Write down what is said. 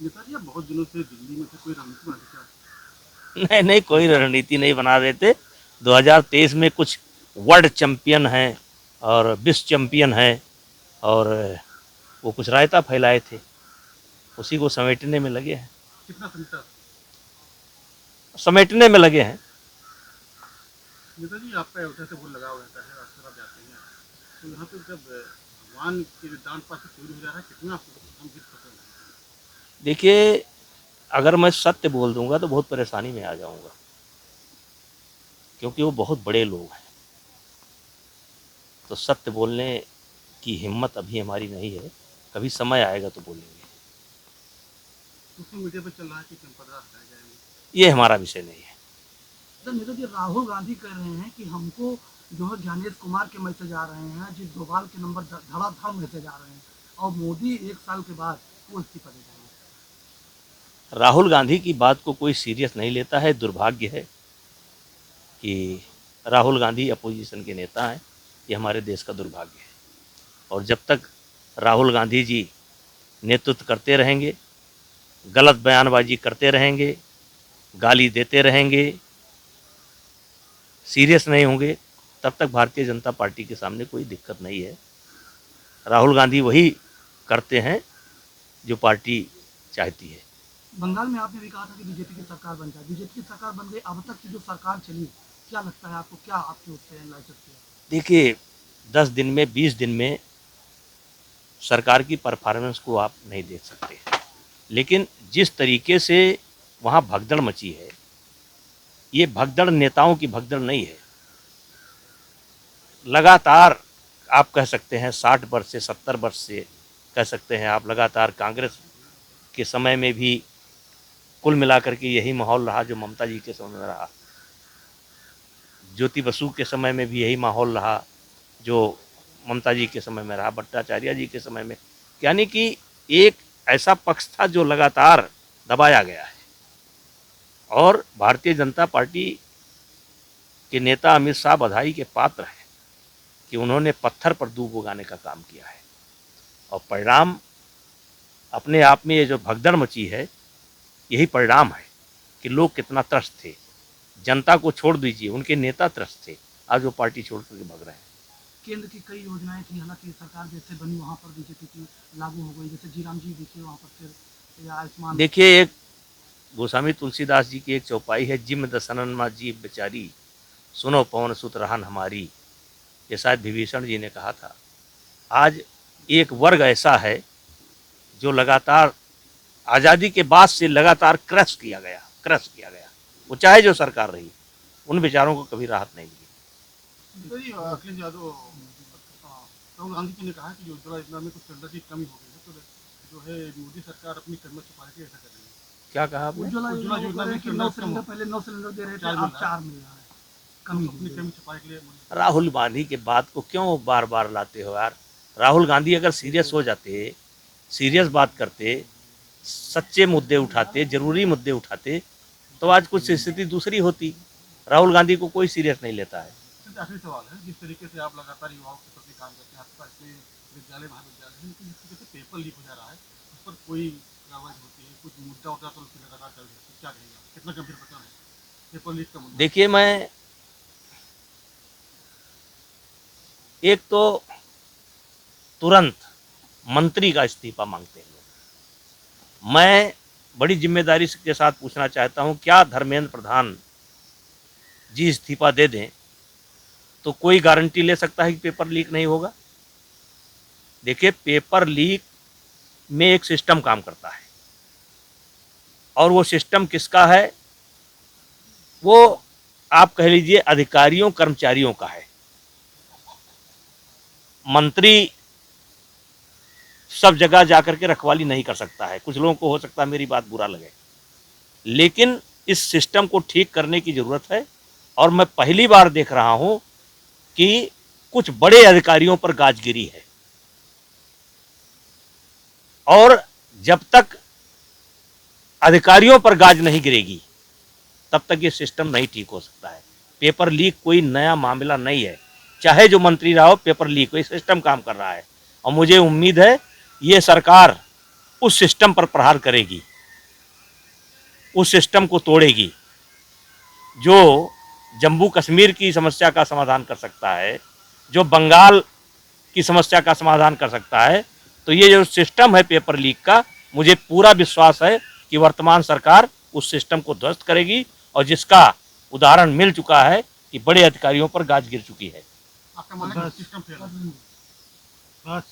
नेताजी आप बहुत दिनों से दिल्ली में थे, कोई रणनीति बना क्या? नहीं नहीं, कोई रणनीति नहीं बना रहे थे। 2023 में कुछ वर्ल्ड चैंपियन हैं और विश्व चैंपियन हैं, और वो कुछ रायता फैलाए थे, उसी को समेटने में लगे हैं। कितना समीटा? समेटने में लगे हैं। नेताजी आपका अयोध्या से बहुत लगाव रहता है, अक्सर आप जाते हैं, तो यहाँ पे जब भगवान के दान पात्र चोरी हो जा रहा है, कितना आपको गंभीर पसंद है? देखिए, अगर मैं सत्य बोल दूंगा तो बहुत परेशानी में आ जाऊंगा, क्योंकि वो बहुत बड़े लोग हैं। तो सत्य बोलने की हिम्मत अभी हमारी नहीं है, कभी समय आएगा तो बोलेंगे। सोशल मीडिया पे चल रहा है कि चंपतराय हटाए जाएंगे। ये हमारा विषय नहीं है। तो नेताजी राहुल गांधी कह रहे हैं कि हमको जो है ज्ञानेश कुमार के मैसेज आ रहे हैं, जिस डोभाल के नंबर धड़ाधड़ मैसेज आ रहे हैं, और मोदी 1 साल के बाद वो इस्तीफा दे जाएंगे। राहुल गांधी की बात को कोई सीरियस नहीं लेता है। दुर्भाग्य है कि राहुल गांधी अपोजिशन के नेता हैं, ये हमारे देश का दुर्भाग्य है। और जब तक राहुल गांधी जी नेतृत्व करते रहेंगे, गलत बयानबाजी करते रहेंगे, गाली देते रहेंगे, सीरियस नहीं होंगे, तब तक भारतीय जनता पार्टी के सामने कोई दिक्कत नहीं है। राहुल गांधी वही करते हैं जो पार्टी चाहती है। बंगाल में आपने भी कहा था कि बीजेपी की सरकार बन जाए, बीजेपी की सरकार बन गई, अब तक की जो सरकार चली, क्या लगता है आपको, क्या आपके उससे एनालिसिस किया? देखिए, 10 दिन में 20 दिन में सरकार की परफॉर्मेंस को आप नहीं देख सकते, लेकिन जिस तरीके से वहाँ भगदड़ मची है, ये भगदड़ नेताओं की भगदड़ नहीं है। लगातार आप कह सकते हैं 60 वर्ष से 70 वर्ष से कह सकते हैं आप, लगातार कांग्रेस के समय में भी कुल मिलाकर के यही माहौल रहा जो ममता जी के समय में रहा, ज्योति बसु के समय में भी यही माहौल रहा जो ममता जी के समय में रहा, भट्टाचार्य जी के समय में। यानी कि एक ऐसा पक्ष था जो लगातार दबाया गया है। और भारतीय जनता पार्टी के नेता अमित शाह बधाई के पात्र हैं कि उन्होंने पत्थर पर दूब उगाने का काम किया है, और परिणाम अपने आप में ये जो भगदड़ मची है, यही परिणाम है कि लोग कितना त्रस्त थे। जनता को छोड़ दीजिए, उनके नेता त्रस्त थे, आज वो पार्टी छोड़ करके भग रहे हैं। केंद्र की कई योजनाएं थी, हालांकि सरकार जैसे बनी वहाँ पर बीजेपी की लागू हो गई, जैसे जीराम जी देखिए वहाँ पर फिर, या आयुष्मान। देखिए, एक गोस्वामी तुलसीदास जी की एक चौपाई है, जिम दसनन मा जीव बेचारी, सुनो पवन सुत रहन हमारी। ये शायद विभीषण जी ने कहा था। आज एक वर्ग ऐसा है जो लगातार आज़ादी के बाद से लगातार क्रश किया गया, वो चाहे जो सरकार रही, उन बेचारों को कभी राहत नहीं मिली। तो ये अखिलेश यादव, राहुल गांधी जी ने कहा कि उज्ज्वला योजना में कुछ सिलेंडर की कमी हो गई है, तो जो है मोदी सरकार अपनी कदम छुपा के ऐसा कर रही है। क्या कहा आपने? उज्ज्वला योजना में 9 सिलेंडर, पहले 9 सिलेंडर दे रहे थे, अब 4 मिल रहा है, कमी अपनी कमी छुपाने के लिए। राहुल गांधी के बात को क्यों बार बार लाते हो यार? राहुल गांधी अगर सीरियस हो जाते, सीरियस बात करते, सच्चे मुद्दे उठाते, जरूरी मुद्दे उठाते, तो आज कुछ स्थिति दूसरी होती। राहुल गांधी को कोई सीरियस नहीं लेता है। आखिरी सवाल है, जिस तरीके से आप लगातार युवाओं के प्रति काम करते हैं, आपके पास में विद्यालय महाविद्यालय है, लेकिन जिस तरीके से पेपर लीक हो जा रहा है, उस पर कोई कार्रवाई होती है, कुछ मुद्दा होता है तो उसकी लगातार चल रही है, क्या कहेंगे, कितना गंभीर पता है पेपर लीक का मुद्दा? देखिए, मैं एक तो तुरंत मंत्री का इस्तीफा मांगते हैं लोग। मैं बड़ी जिम्मेदारी के साथ पूछना चाहता हूं, क्या धर्मेंद्र प्रधान जी इस्तीफा दे दें तो कोई गारंटी ले सकता है कि पेपर लीक नहीं होगा? देखिए, पेपर लीक में एक सिस्टम काम करता है, और वो सिस्टम किसका है? वो आप कह लीजिए अधिकारियों कर्मचारियों का है। मंत्री सब जगह जाकर के रखवाली नहीं कर सकता है। कुछ लोगों को हो सकता है मेरी बात बुरा लगे, लेकिन इस सिस्टम को ठीक करने की जरूरत है। और मैं पहली बार देख रहा हूं कि कुछ बड़े अधिकारियों पर गाजगिरी है, और जब तक अधिकारियों पर गाज नहीं गिरेगी तब तक ये सिस्टम नहीं ठीक हो सकता है। पेपर लीक कोई नया मामला नहीं है, चाहे जो मंत्री रहा हो, पेपर लीक कोई सिस्टम काम कर रहा है। और मुझे उम्मीद है ये सरकार उस सिस्टम पर प्रहार करेगी, उस सिस्टम को तोड़ेगी जो जम्मू कश्मीर की समस्या का समाधान कर सकता है, जो बंगाल की समस्या का समाधान कर सकता है। तो ये जो सिस्टम है पेपर लीक का, मुझे पूरा विश्वास है कि वर्तमान सरकार उस सिस्टम को ध्वस्त करेगी, और जिसका उदाहरण मिल चुका है कि बड़े अधिकारियों पर गाज गिर चुकी है। आपका मानना है कि सिस्टम फेल है। बस